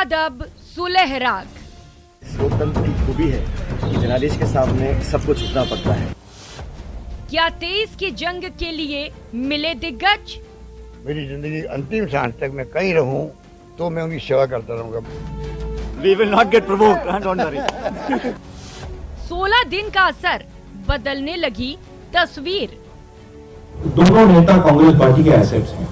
बाद अब सुलह राग। लोकतंत्र की खूबी है कि जनादेश के सामने सबको झुकना पड़ता है। क्या 23 की जंग के लिए मिले दिग्गज? मेरी जिंदगी अंतिम सांस तक मैं कहीं रहूं तो मैं उनकी सेवा करता रहूंगा। We will not get provoked, don't worry. 16 दिन का असर, बदलने लगी तस्वीर। दोनों नेता कांग्रेस पार्टी के एसेट्स हैं।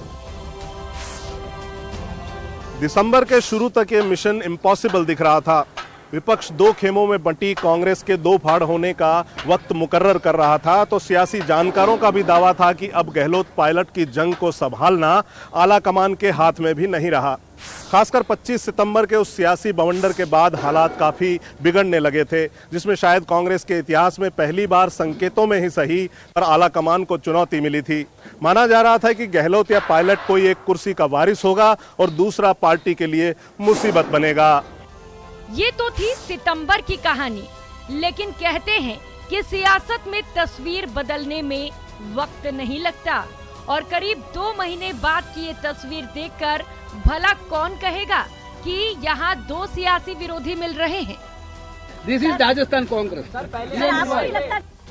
दिसंबर के शुरू तक ये मिशन इम्पॉसिबल दिख रहा था। विपक्ष दो खेमों में बंटी कांग्रेस के दो फाड़ होने का वक्त मुकर्रर कर रहा था, तो सियासी जानकारों का भी दावा था कि अब गहलोत पायलट की जंग को संभालना आला कमान के हाथ में भी नहीं रहा। खासकर 25 सितंबर के उस सियासी बवंडर के बाद हालात काफी बिगड़ने लगे थे, जिसमें शायद कांग्रेस के इतिहास में पहली बार संकेतों में ही सही पर आला कमान को चुनौती मिली थी। माना जा रहा था कि गहलोत या पायलट कोई एक कुर्सी का वारिस होगा और दूसरा पार्टी के लिए मुसीबत बनेगा। ये तो थी सितंबर की कहानी, लेकिन कहते हैं कि सियासत में तस्वीर बदलने में वक्त नहीं लगता और करीब 2 महीने बाद की ये तस्वीर देखकर भला कौन कहेगा कि यहाँ दो सियासी विरोधी मिल रहे हैं। This is Rajasthan Congress.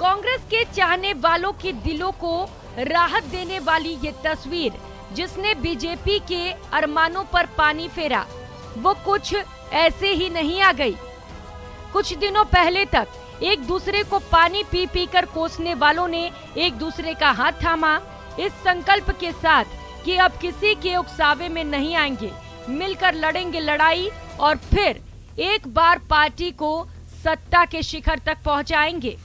कांग्रेस के चाहने वालों के दिलों को राहत देने वाली ये तस्वीर, जिसने बीजेपी के अरमानों पर पानी फेरा, वो कुछ ऐसे ही नहीं आ गई। कुछ दिनों पहले तक एक दूसरे को पानी पी पी कर कोसने वालों ने एक दूसरे का हाथ थामा, इस संकल्प के साथ कि अब किसी के उकसावे में नहीं आएंगे, मिलकर लड़ेंगे लड़ाई और फिर एक बार पार्टी को सत्ता के शिखर तक पहुंचाएंगे।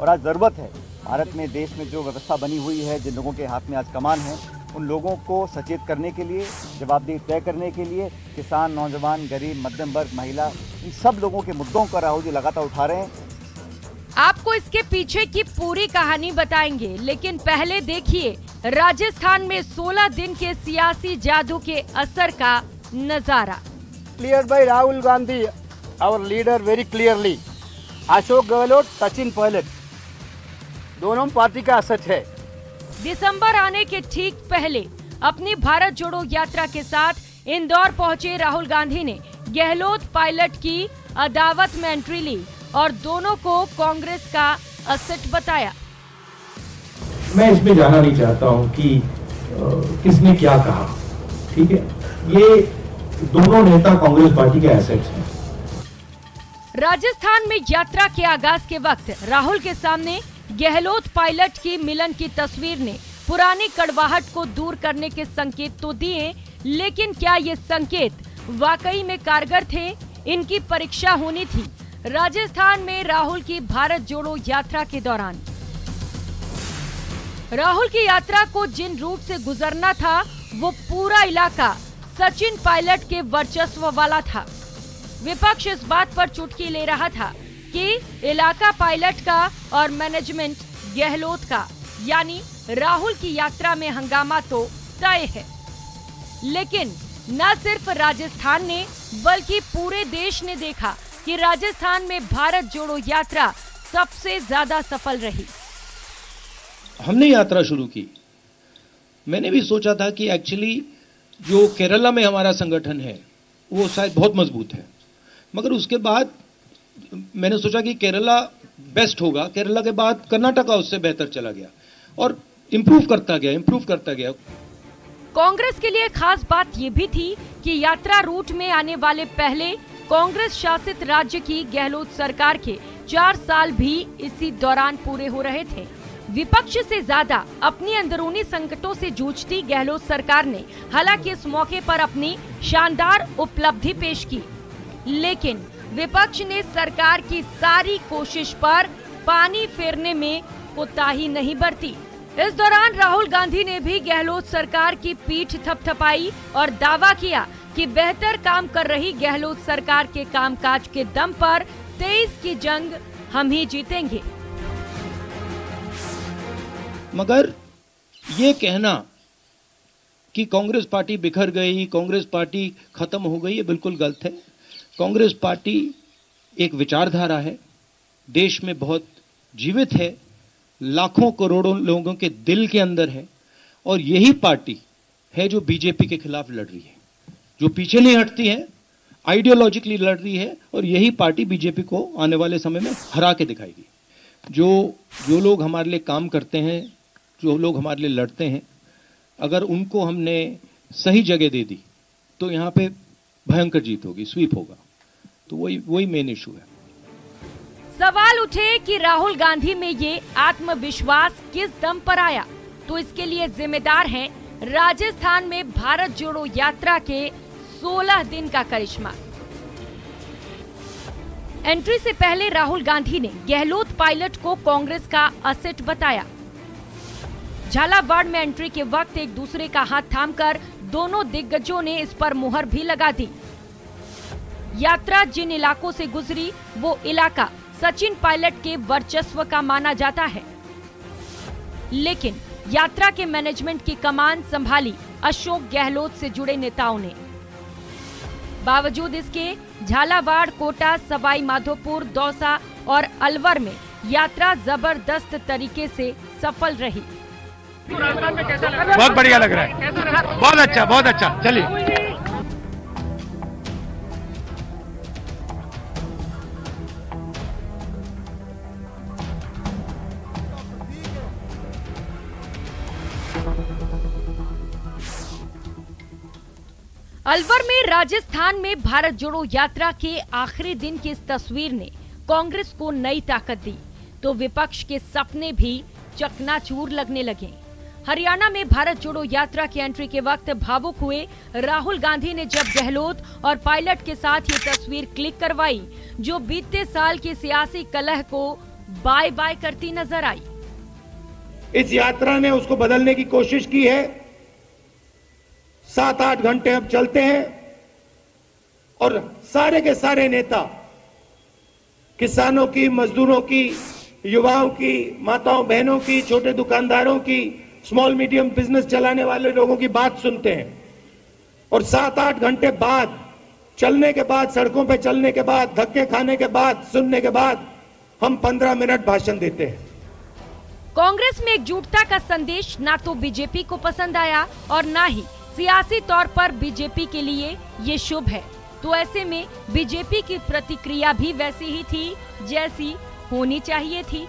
और आज जरूरत है, भारत में देश में जो व्यवस्था बनी हुई है, जिन लोगों के हाथ में आज कमान है, उन लोगों को सचेत करने के लिए, जवाबदेही तय करने के लिए किसान, नौजवान, गरीब, मध्यम वर्ग, महिला, इन सब लोगों के मुद्दों का राहुल जी लगातार उठा रहे हैं। आपको इसके पीछे की पूरी कहानी बताएंगे, लेकिन पहले देखिए राजस्थान में 16 दिन के सियासी जादू के असर का नजारा। Clear by Rahul Gandhi, our leader, very clearly. Ashok Gehlot, Sachin Pilot, दोनों पार्टी का असर है। दिसंबर आने के ठीक पहले अपनी भारत जोड़ो यात्रा के साथ इंदौर पहुंचे राहुल गांधी ने गहलोत पायलट की अदावत में एंट्री ली और दोनों को कांग्रेस का असेट बताया। मैं इसमें जाना नहीं चाहता हूं कि किसने क्या कहा, ठीक है। ये दोनों नेता कांग्रेस पार्टी के एसेट्स हैं। राजस्थान में यात्रा के आगाज के वक्त राहुल के सामने गहलोत पायलट की मिलन की तस्वीर ने पुरानी कड़वाहट को दूर करने के संकेत तो दिए, लेकिन क्या ये संकेत वाकई में कारगर थे? इनकी परीक्षा होनी थी राजस्थान में राहुल की भारत जोड़ो यात्रा के दौरान। राहुल की यात्रा को जिन रूट से गुजरना था, वो पूरा इलाका सचिन पायलट के वर्चस्व वाला था। विपक्ष इस बात पर चुटकी ले रहा था कि इलाका पायलट का और मैनेजमेंट गहलोत का, यानी राहुल की यात्रा में हंगामा तो तय है। लेकिन न सिर्फ राजस्थान ने बल्कि पूरे देश ने देखा कि राजस्थान में भारत जोड़ो यात्रा सबसे ज्यादा सफल रही। हमने यात्रा शुरू की, मैंने भी सोचा था कि एक्चुअली जो केरला में हमारा संगठन है वो शायद बहुत मजबूत है, मगर उसके बाद मैंने सोचा कि केरला बेस्ट होगा। केरला के बाद कर्नाटका उससे बेहतर चला गया और इम्प्रूव करता गया। कांग्रेस के लिए खास बात ये भी थी कि यात्रा रूट में आने वाले पहले कांग्रेस शासित राज्य की गहलोत सरकार के 4 साल भी इसी दौरान पूरे हो रहे थे। विपक्ष से ज्यादा अपनी अंदरूनी संकटों से जूझती गहलोत सरकार ने हालांकि इस मौके पर अपनी शानदार उपलब्धि पेश की, लेकिन विपक्ष ने सरकार की सारी कोशिश पर पानी फेरने में कोताही नहीं बरती। इस दौरान राहुल गांधी ने भी गहलोत सरकार की पीठ थपथपाई और दावा किया कि बेहतर काम कर रही गहलोत सरकार के कामकाज के दम पर 23 की जंग हम ही जीतेंगे। मगर ये कहना कि कांग्रेस पार्टी बिखर गई, कांग्रेस पार्टी खत्म हो गई, ये बिल्कुल गलत है। कांग्रेस पार्टी एक विचारधारा है, देश में बहुत जीवित है, लाखों करोड़ों लोगों के दिल के अंदर है, और यही पार्टी है जो बीजेपी के खिलाफ लड़ रही है, जो पीछे नहीं हटती है, आइडियोलॉजिकली लड़ रही है, और यही पार्टी बीजेपी को आने वाले समय में हरा के दिखाएगी। जो लोग हमारे लिए काम करते हैं, जो लोग हमारे लिए लड़ते हैं, अगर उनको हमने सही जगह दे दी तो यहाँ पे भयंकर जीत होगी, स्वीप होगा। तो वही मेन इशू है। सवाल उठे कि राहुल गांधी में ये आत्मविश्वास किस दम पर आया, तो इसके लिए जिम्मेदार हैं राजस्थान में भारत जोड़ो यात्रा के 16 दिन का करिश्मा। एंट्री से पहले राहुल गांधी ने गहलोत पायलट को कांग्रेस का असेट बताया। झालावाड़ में एंट्री के वक्त एक दूसरे का हाथ थामकर दोनों दिग्गजों ने इस पर मुहर भी लगा दी। यात्रा जिन इलाकों से गुजरी वो इलाका सचिन पायलट के वर्चस्व का माना जाता है, लेकिन यात्रा के मैनेजमेंट की कमान संभाली अशोक गहलोत से जुड़े नेताओं ने। बावजूद इसके झालावाड़, कोटा, सवाई माधोपुर, दौसा और अलवर में यात्रा जबरदस्त तरीके से सफल रही। बहुत बढ़िया लग रहा है, बहुत अच्छा, बहुत अच्छा। चलिए। अलवर में राजस्थान में भारत जोड़ो यात्रा के आखिरी दिन की इस तस्वीर ने कांग्रेस को नई ताकत दी, तो विपक्ष के सपने भी चकनाचूर लगने लगे। हरियाणा में भारत जोड़ो यात्रा की एंट्री के वक्त भावुक हुए राहुल गांधी ने जब गहलोत और पायलट के साथ ये तस्वीर क्लिक करवाई, जो बीते साल की सियासी कलह को बाय बाय करती नजर आई। इस यात्रा ने उसको बदलने की कोशिश की है। 7-8 घंटे अब चलते हैं और सारे के सारे नेता, किसानों की, मजदूरों की, युवाओं की, माताओं बहनों की, छोटे दुकानदारों की, स्मॉल मीडियम बिजनेस चलाने वाले लोगों की बात सुनते हैं। और 7-8 घंटे बाद, चलने के बाद, सड़कों पे चलने के बाद, धक्के खाने के बाद, सुनने के बाद, हम 15 मिनट भाषण देते हैं। कांग्रेस में एकजुटता का संदेश ना तो बीजेपी को पसंद आया और ना ही सियासी तौर पर बीजेपी के लिए ये शुभ है। तो ऐसे में बीजेपी की प्रतिक्रिया भी वैसी ही थी जैसी होनी चाहिए थी।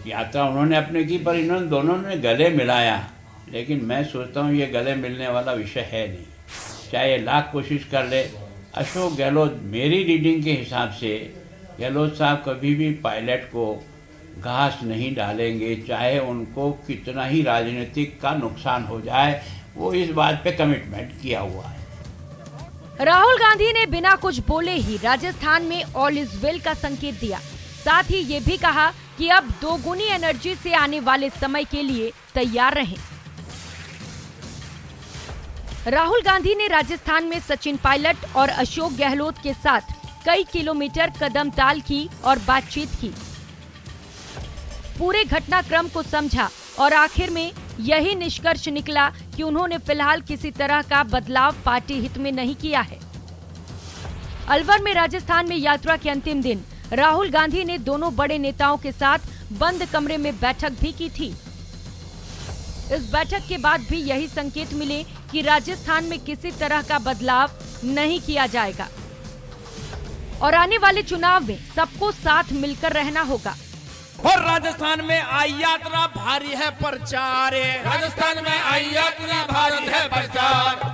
यात्रा उन्होंने अपने की, पर इन्होंने दोनों ने गले मिलाया, लेकिन मैं सोचता हूँ ये गले मिलने वाला विषय है नहीं। चाहे लाख कोशिश कर ले अशोक गहलोत, मेरी रीडिंग के हिसाब से गहलोत साहब कभी भी पायलट को घास नहीं डालेंगे, चाहे उनको कितना ही राजनीतिक का नुकसान हो जाए। वो इस बात पे कमिटमेंट किया हुआ है। राहुल गांधी ने बिना कुछ बोले ही राजस्थान में ऑल इज वेल का संकेत दिया। साथ ही ये भी कहा कि अब दोगुनी एनर्जी से आने वाले समय के लिए तैयार रहें। राहुल गांधी ने राजस्थान में सचिन पायलट और अशोक गहलोत के साथ कई किलोमीटर कदमताल की और बातचीत की। पूरे घटनाक्रम को समझा और आखिर में यही निष्कर्ष निकला कि उन्होंने फिलहाल किसी तरह का बदलाव पार्टी हित में नहीं किया है। अलवर में राजस्थान में यात्रा के अंतिम दिन राहुल गांधी ने दोनों बड़े नेताओं के साथ बंद कमरे में बैठक भी की थी। इस बैठक के बाद भी यही संकेत मिले कि राजस्थान में किसी तरह का बदलाव नहीं किया जाएगा और आने वाले चुनाव में सबको साथ मिलकर रहना होगा। और राजस्थान में आई यात्रा भारी है प्रचार, राजस्थान में आई यात्रा भारत है प्रचार।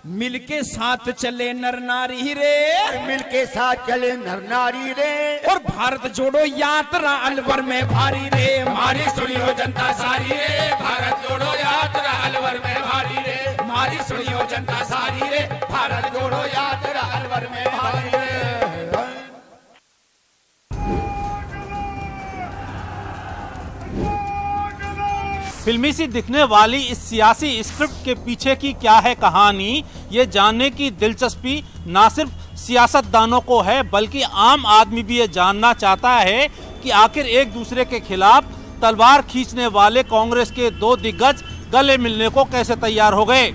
मिलके साथ चले नर नारी रे, मिलके साथ चले नर नारी रे, और भारत जोड़ो यात्रा अलवर में भारी रे। मारी सुनियो जनता सारी रे, भारत जोड़ो यात्रा अलवर में भारी रे। मारी सुनियो जनता सारी रे, भारत जोड़ो यात्रा अलवर में भारी रे। फिल्मी सी दिखने वाली इस सियासी स्क्रिप्ट के पीछे की क्या है कहानी, ये जानने की दिलचस्पी ना सिर्फ सियासतदानों को है बल्कि आम आदमी भी ये जानना चाहता है कि आखिर एक दूसरे के खिलाफ तलवार खींचने वाले कांग्रेस के दो दिग्गज गले मिलने को कैसे तैयार हो गए।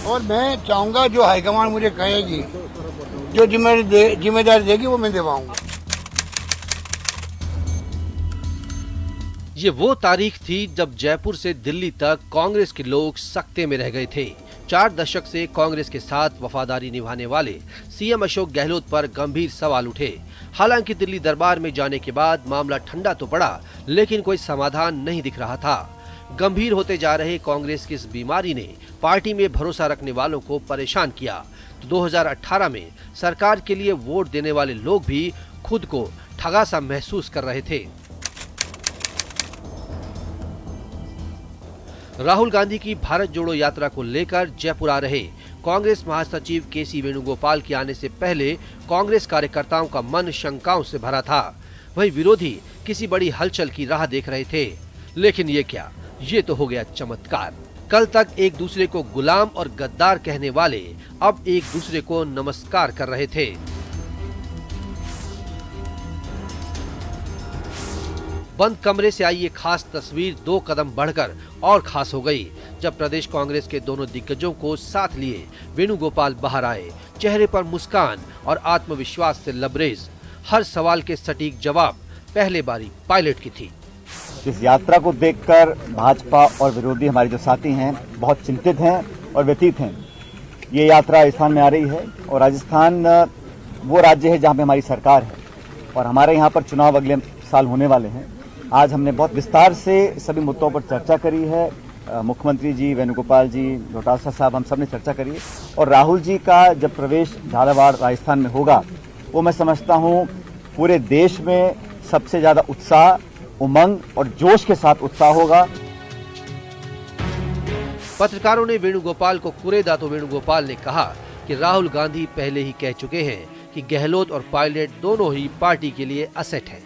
और मैं चाहूंगा जो हाईकमान मुझे कहेगी, जो जिम्मेदारी देगी वो मैं दिलवाऊंगा। ये वो तारीख थी जब जयपुर से दिल्ली तक कांग्रेस के लोग सकते में रह गए थे। 4 दशक से कांग्रेस के साथ वफादारी निभाने वाले सीएम अशोक गहलोत पर गंभीर सवाल उठे। हालांकि दिल्ली दरबार में जाने के बाद मामला ठंडा तो पड़ा, लेकिन कोई समाधान नहीं दिख रहा था। गंभीर होते जा रहे कांग्रेस की इस बीमारी ने पार्टी में भरोसा रखने वालों को परेशान किया। तो 2018 में सरकार के लिए वोट देने वाले लोग भी खुद को ठगा सा महसूस कर रहे थे। राहुल गांधी की भारत जोड़ो यात्रा को लेकर जयपुर आ रहे कांग्रेस महासचिव केसी वेणुगोपाल के आने से पहले कांग्रेस कार्यकर्ताओं का मन शंकाओं से भरा था। वहीं विरोधी किसी बड़ी हलचल की राह देख रहे थे। लेकिन ये क्या, ये तो हो गया चमत्कार। कल तक एक दूसरे को गुलाम और गद्दार कहने वाले अब एक दूसरे को नमस्कार कर रहे थे। बंद कमरे से आई ये खास तस्वीर 2 कदम बढ़कर और खास हो गई जब प्रदेश कांग्रेस के दोनों दिग्गजों को साथ लिए वेणुगोपाल बाहर आए। चेहरे पर मुस्कान और आत्मविश्वास से लबरेज। हर सवाल के सटीक जवाब पहले बारी पायलट की थी। इस यात्रा को देखकर भाजपा और विरोधी हमारे जो साथी हैं बहुत चिंतित हैं और व्यतीत हैं। ये यात्रा राजस्थान में आ रही है और राजस्थान वो राज्य है जहाँ पे हमारी सरकार है और हमारे यहाँ पर चुनाव अगले साल होने वाले हैं। आज हमने बहुत विस्तार से सभी मुद्दों पर चर्चा करी है। मुख्यमंत्री जी, वेणुगोपाल जी, डोटासरा साहब, हम सब ने चर्चा करी है और राहुल जी का जब प्रवेश झालावाड़ राजस्थान में होगा वो मैं समझता हूँ पूरे देश में सबसे ज्यादा उत्साह, उमंग और जोश के साथ उत्साह होगा। पत्रकारों ने वेणुगोपाल को कुरेदा तो वेणुगोपाल ने कहा कि राहुल गांधी पहले ही कह चुके हैं कि गहलोत और पायलट दोनों ही पार्टी के लिए असेट हैं।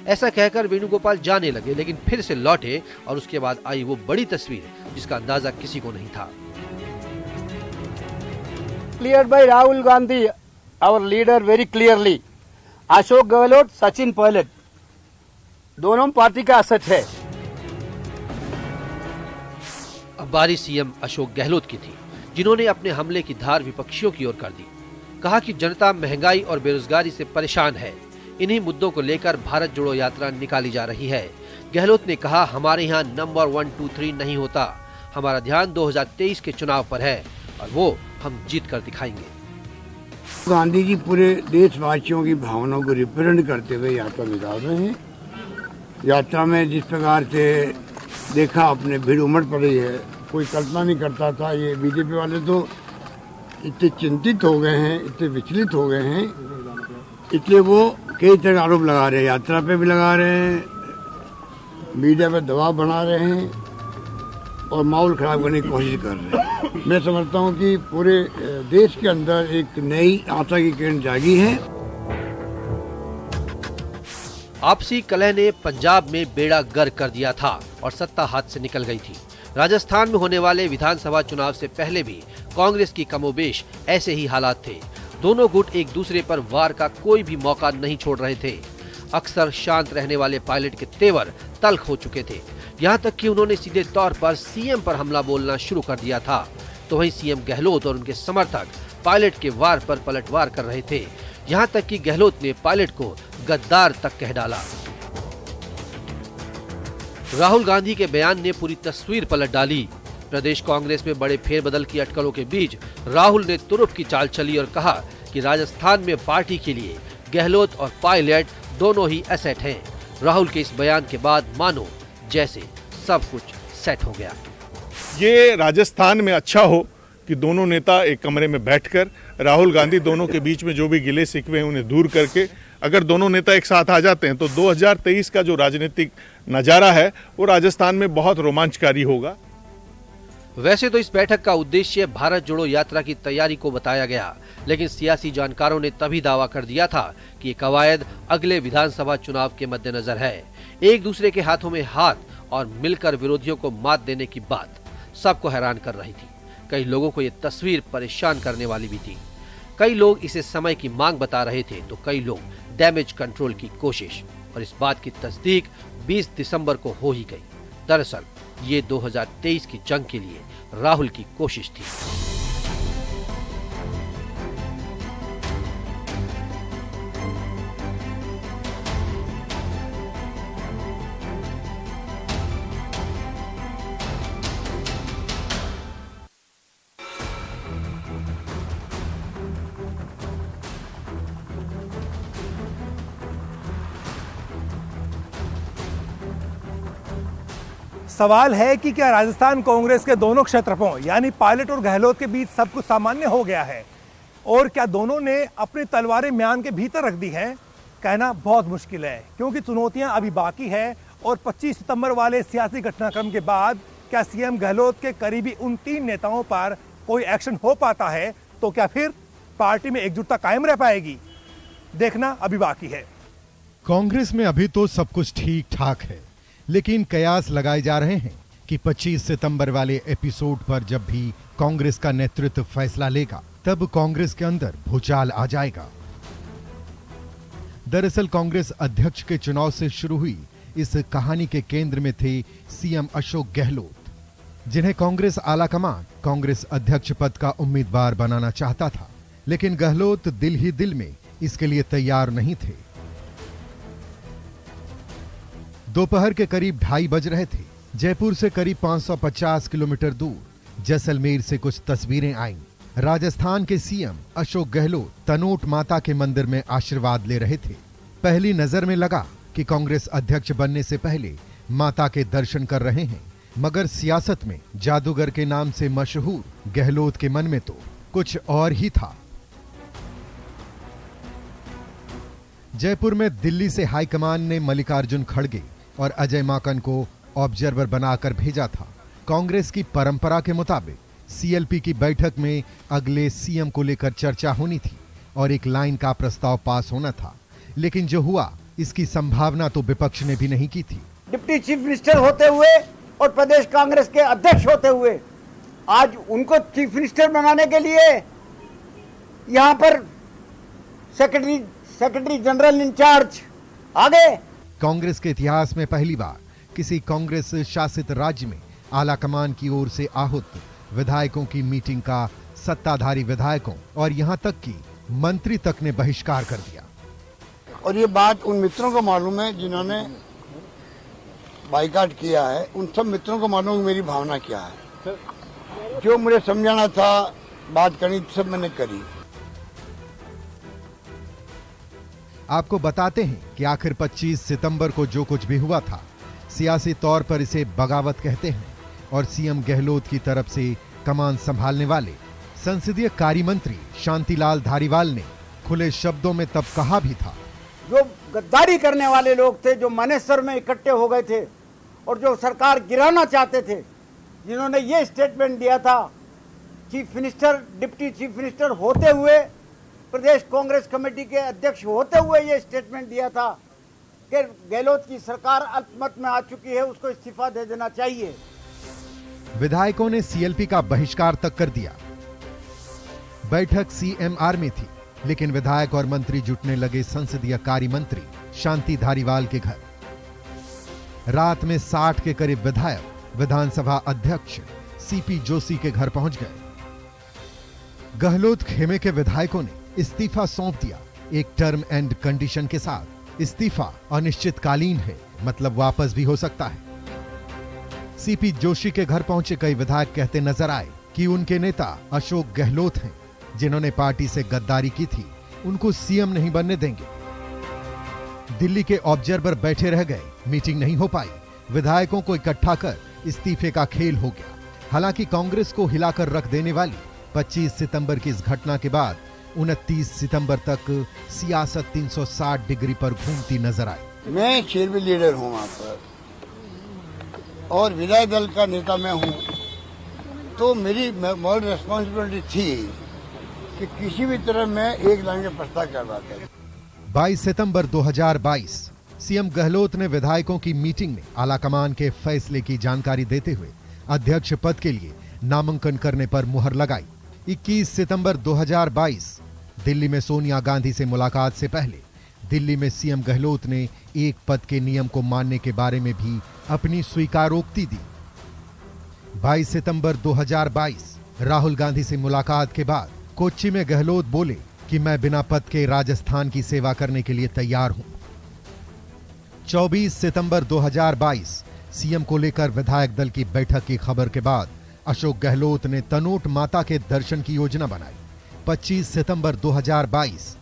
ऐसा कहकर वेणुगोपाल जाने लगे, लेकिन फिर से लौटे और उसके बाद आई वो बड़ी तस्वीर जिसका अंदाजा किसी को नहीं था। Cleared by Rahul Gandhi, our leader, very clearly. Ashok Gehlot, Sachin Pilot दोनों पार्टी का असेट है। अब बारी सीएम अशोक गहलोत की थी, जिन्होंने अपने हमले की धार विपक्षियों की ओर कर दी। कहा कि जनता महंगाई और बेरोजगारी से परेशान है। इन्हीं मुद्दों को लेकर भारत जोड़ो यात्रा निकाली जा रही है। गहलोत ने कहा, हमारे यहाँ नंबर 1, 2, 3 नहीं होता। हमारा ध्यान 2023 के चुनाव पर है और वो हम जीत कर दिखाएंगे। गांधी जी पूरे देशवासियों की भावनाओं को रिप्रेजेंट करते हुए यात्रा निकाल रहे हैं। यात्रा में जिस प्रकार से देखा आपने, भीड़ उमड़ पड़ी है। कोई कल्पना नहीं करता था। ये बीजेपी वाले तो इतने चिंतित हो गए हैं, इतने विचलित हो गए हैं, इसलिए वो कई तरह आरोप लगा रहे हैं। यात्रा पे भी लगा रहे हैं, मीडिया पे दबाव बना रहे हैं और माहौल खराब करने की कोशिश कर रहे हैं। मैं समझता हूँ कि पूरे देश के अंदर एक नई आशा की किरण जागी है। आपसी कलह ने पंजाब में बेड़ा गर्क कर दिया था और सत्ता हाथ से निकल गई थी। राजस्थान में होने वाले विधानसभा चुनाव से पहले भी कांग्रेस की कमोबेश ऐसे ही हालात थे। दोनों गुट एक दूसरे पर वार का कोई भी मौका नहीं छोड़ रहे थे। अक्सर शांत रहने वाले पायलट के तेवर तल्ख हो चुके थे। यहाँ तक कि उन्होंने सीधे तौर पर सीएम पर हमला बोलना शुरू कर दिया था। तो वहीं सीएम गहलोत और उनके समर्थक पायलट के वार पर पलटवार कर रहे थे। यहाँ तक कि गहलोत ने पायलट को गद्दार तक कह डाला। राहुल गांधी के बयान ने पूरी तस्वीर पलट डाली। प्रदेश कांग्रेस में बड़े फेरबदल की अटकलों के बीच राहुल ने तुरुप की चाल चली और कहा कि राजस्थान में पार्टी के लिए गहलोत और पायलट दोनों ही एसेट हैं। राहुल के इस बयान के बाद मानो जैसे सब कुछ सेट हो गया। ये राजस्थान में अच्छा हो कि दोनों नेता एक कमरे में बैठकर राहुल गांधी दोनों के बीच में जो भी गिले शिकवे हैं उन्हें दूर करके अगर दोनों नेता एक साथ आ जाते हैं तो 2023 का जो राजनीतिक नजारा है वो राजस्थान में बहुत रोमांचकारी होगा। वैसे तो इस बैठक का उद्देश्य भारत जोड़ो यात्रा की तैयारी को बताया गया, लेकिन सियासी जानकारों ने तभी दावा कर दिया था कि ये कवायद अगले विधानसभा चुनाव के मद्देनजर है। एक दूसरे के हाथों में हाथ और मिलकर विरोधियों को मात देने की बात सबको हैरान कर रही थी। कई लोगों को ये तस्वीर परेशान करने वाली भी थी। कई लोग इसे समय की मांग बता रहे थे तो कई लोग डैमेज कंट्रोल की कोशिश, और इस बात की तस्दीक 20 दिसंबर को हो ही गई। दरअसल ये 2023 की जंग के लिए राहुल की कोशिश थी। सवाल है कि क्या राजस्थान कांग्रेस के दोनों क्षेत्रफों यानी पायलट और गहलोत के बीच सब कुछ सामान्य हो गया है और क्या दोनों ने अपनी तलवारें म्यान के भीतर रख दी हैं? कहना बहुत मुश्किल है क्योंकि चुनौतियां अभी बाकी है और 25 सितंबर वाले सियासी घटनाक्रम के बाद क्या सीएम गहलोत के करीबी उन 3 नेताओं पर कोई एक्शन हो पाता है तो क्या फिर पार्टी में एकजुटता कायम रह पाएगी? देखना अभी बाकी है। कांग्रेस में अभी तो सब कुछ ठीक ठाक है, लेकिन कयास लगाए जा रहे हैं कि 25 सितंबर वाले एपिसोड पर जब भी कांग्रेस का नेतृत्व फैसला लेगा तब कांग्रेस के अंदर भूचाल आ जाएगा। दरअसल कांग्रेस अध्यक्ष के चुनाव से शुरू हुई इस कहानी के केंद्र में थे सीएम अशोक गहलोत, जिन्हें कांग्रेस आलाकमान कांग्रेस अध्यक्ष पद का उम्मीदवार बनाना चाहता था, लेकिन गहलोत दिल ही दिल में इसके लिए तैयार नहीं थे। दोपहर के करीब 2:30 बज रहे थे। जयपुर से करीब 550 किलोमीटर दूर जैसलमेर से कुछ तस्वीरें आईं। राजस्थान के सीएम अशोक गहलोत तनोट माता के मंदिर में आशीर्वाद ले रहे थे। पहली नजर में लगा कि कांग्रेस अध्यक्ष बनने से पहले माता के दर्शन कर रहे हैं, मगर सियासत में जादूगर के नाम से मशहूर गहलोत के मन में तो कुछ और ही था। जयपुर में दिल्ली से हाईकमान ने मल्लिकार्जुन खड़गे और अजय माकन को ऑब्जर्वर बनाकर भेजा था। कांग्रेस की परंपरा के मुताबिक सीएलपी की बैठक में अगले सीएम को लेकर चर्चा होनी थी और एक लाइन का प्रस्ताव पास होना था, लेकिन जो हुआ इसकी संभावना तो विपक्ष ने भी नहीं की थी। डिप्टी चीफ मिनिस्टर होते हुए और प्रदेश कांग्रेस के अध्यक्ष होते हुए आज उनको चीफ मिनिस्टर बनाने के लिए यहाँ पर सेक्रेटरी जनरल इंचार्ज आ गए। कांग्रेस के इतिहास में पहली बार किसी कांग्रेस शासित राज्य में आलाकमान की ओर से आहूत विधायकों की मीटिंग का सत्ताधारी विधायकों और यहां तक कि मंत्री तक ने बहिष्कार कर दिया। और ये बात उन मित्रों को मालूम है जिन्होंने बाइकाट किया है, उन सब मित्रों को मालूम मेरी भावना क्या है। जो मुझे समझाना था, बात करनी सब मैंने करी। आपको बताते हैं कि आखिर 25 सितंबर को जो कुछ भी हुआ था, सियासी तौर पर इसे बगावत कहते हैं और सीएम गहलोत की तरफ से कमान संभालने वाले संसदीय कार्य मंत्री शांतिलाल धारीवाल ने खुले शब्दों में तब कहा भी था। जो गद्दारी करने वाले लोग थे, जो मानेसर में इकट्ठे हो गए थे और जो सरकार गिराना चाहते थे, जिन्होंने ये स्टेटमेंट दिया था, chief minister deputy chief minister होते हुए, प्रदेश कांग्रेस कमेटी के अध्यक्ष होते हुए ये स्टेटमेंट दिया था कि गहलोत की सरकार अल्पमत में आ चुकी है, उसको इस्तीफा दे देना चाहिए। विधायकों ने सीएलपी का बहिष्कार तक कर दिया। बैठक सीएमआर में थी, लेकिन विधायक और मंत्री जुटने लगे संसदीय कार्य मंत्री शांति धारीवाल के घर। रात में 60 के करीब विधायक विधानसभा अध्यक्ष सीपी जोशी के घर पहुंच गए। गहलोत खेमे के विधायकों ने इस्तीफा सौंप दिया, एक टर्म एंड कंडीशन के साथ। इस्तीफा अनिश्चितकालीन है, मतलब वापस भी हो सकता है। सीपी जोशी के घर पहुंचे कई विधायक कहते नजर आए कि उनके नेता अशोक गहलोत हैं, जिन्होंने पार्टी से गद्दारी की थी, उनको सीएम नहीं बनने देंगे। दिल्ली के ऑब्जर्वर बैठे रह गए, मीटिंग नहीं हो पाई। विधायकों को इकट्ठा कर इस्तीफे का खेल हो गया। हालांकि कांग्रेस को हिलाकर रख देने वाली 25 सितंबर की इस घटना के बाद 29 सितंबर तक सियासत 360 डिग्री पर घूमती नजर आई। मैं शेरवी लीडर हूँ वहाँ पर और विधायक दल का नेता मैं हूँ, तो मेरी मॉरल रिस्पॉन्सिबिलिटी थी कि किसी भी तरह मैं एक लाइन का प्रस्ताव करवाता। 22 सितंबर 2022 सीएम गहलोत ने विधायकों की मीटिंग में आलाकमान के फैसले की जानकारी देते हुए अध्यक्ष पद के लिए नामांकन करने पर मुहर लगाई। 21 सितंबर 2022 दिल्ली में सोनिया गांधी से मुलाकात से पहले दिल्ली में सीएम गहलोत ने एक पद के नियम को मानने के बारे में भी अपनी स्वीकारोक्ति दी। 22 सितंबर 2022 राहुल गांधी से मुलाकात के बाद कोच्चि में गहलोत बोले कि मैं बिना पद के राजस्थान की सेवा करने के लिए तैयार हूं। 24 सितंबर 2022 सीएम को लेकर विधायक दल की बैठक की खबर के बाद अशोक गहलोत ने तनोट माता के दर्शन की योजना बनाई। 25 सितंबर 2022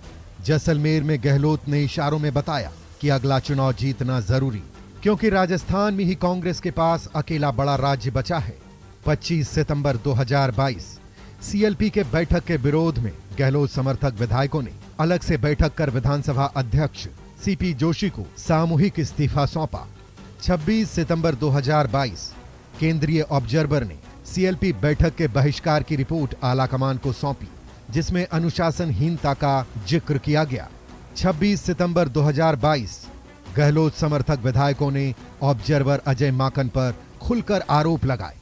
जैसलमेर में गहलोत ने इशारों में बताया कि अगला चुनाव जीतना जरूरी क्योंकि राजस्थान में ही कांग्रेस के पास अकेला बड़ा राज्य बचा है। 25 सितंबर 2022 सीएलपी के बैठक के विरोध में गहलोत समर्थक विधायकों ने अलग से बैठक कर विधानसभा अध्यक्ष सीपी जोशी को सामूहिक इस्तीफा सौंपा। 26 सितंबर 2022 केंद्रीय ऑब्जर्वर ने सीएलपी बैठक के बहिष्कार की रिपोर्ट आलाकमान को सौंपी, जिसमें अनुशासनहीनता का जिक्र किया गया। 26 सितंबर 2022 गहलोत समर्थक विधायकों ने ऑब्जर्वर अजय माकन पर खुलकर आरोप लगाए।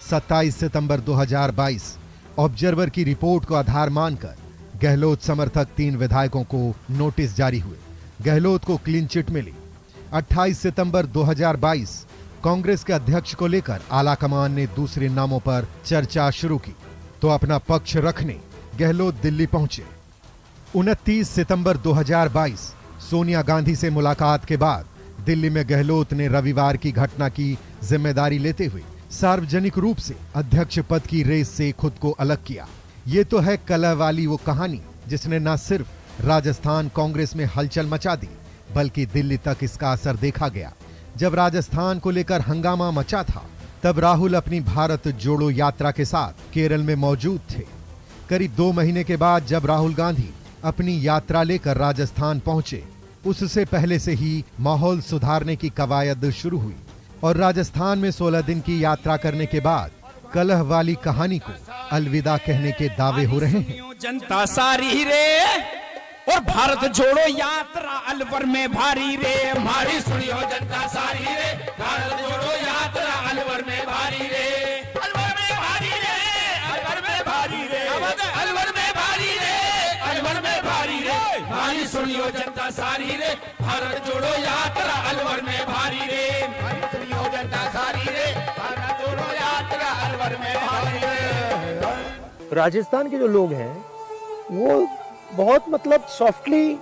27 सितंबर 2022 ऑब्जर्वर की रिपोर्ट को आधार मानकर गहलोत समर्थक 3 विधायकों को नोटिस जारी हुए। गहलोत को क्लीन चिट मिली। 28 सितंबर 2022 कांग्रेस के अध्यक्ष को लेकर आलाकमान ने दूसरे नामों पर चर्चा शुरू की, तो अपना पक्ष रखने गहलोत दिल्ली पहुंचे। 29 सितंबर 2022 सोनिया गांधी से मुलाकात के बाद दिल्ली में गहलोत ने रविवार की घटना की जिम्मेदारी लेते हुए सार्वजनिक रूप से अध्यक्ष पद की रेस से खुद को अलग किया। ये तो है कलह वाली वो कहानी जिसने न सिर्फ राजस्थान कांग्रेस में हलचल मचा दी, बल्कि दिल्ली तक इसका असर देखा गया। जब राजस्थान को लेकर हंगामा मचा था, तब राहुल अपनी भारत जोड़ो यात्रा के साथ केरल में मौजूद थे। करीब 2 महीने के बाद जब राहुल गांधी अपनी यात्रा लेकर राजस्थान पहुंचे, उससे पहले से ही माहौल सुधारने की कवायद शुरू हुई और राजस्थान में 16 दिन की यात्रा करने के बाद कलह वाली कहानी को अलविदा कहने के दावे हो रहे हैं। जनता सारी रे और भारत जोड़ो यात्रा अलवर में भारी रे, हमारी सुनियो जनता सारी रे, भारत जोड़ो यात्रा अलवर में भारी रे, अलवर में भारी रे, अलवर में भारी रे, अलवर में भारी रे, अलवर में भारी रे, हमारी सुनियो जनता सारी रे, भारत जोड़ो यात्रा अलवर में भारी रे, हमारी सुनियो जनता सारी रे, भारत जोड़ो यात्रा अलवर में भारी रे। राजस्थान के जो लोग हैं वो बहुत मतलब सॉफ्टली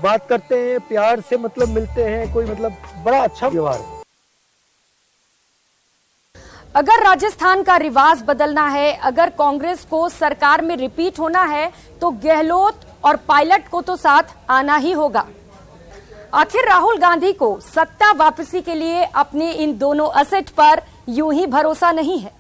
बात करते हैं, प्यार से मतलब मिलते हैं, कोई मतलब बड़ा अच्छा व्यवहार है। अगर राजस्थान का रिवाज बदलना है, अगर कांग्रेस को सरकार में रिपीट होना है, तो गहलोत और पायलट को तो साथ आना ही होगा। आखिर राहुल गांधी को सत्ता वापसी के लिए अपने इन दोनों असेट पर यूं ही भरोसा नहीं है।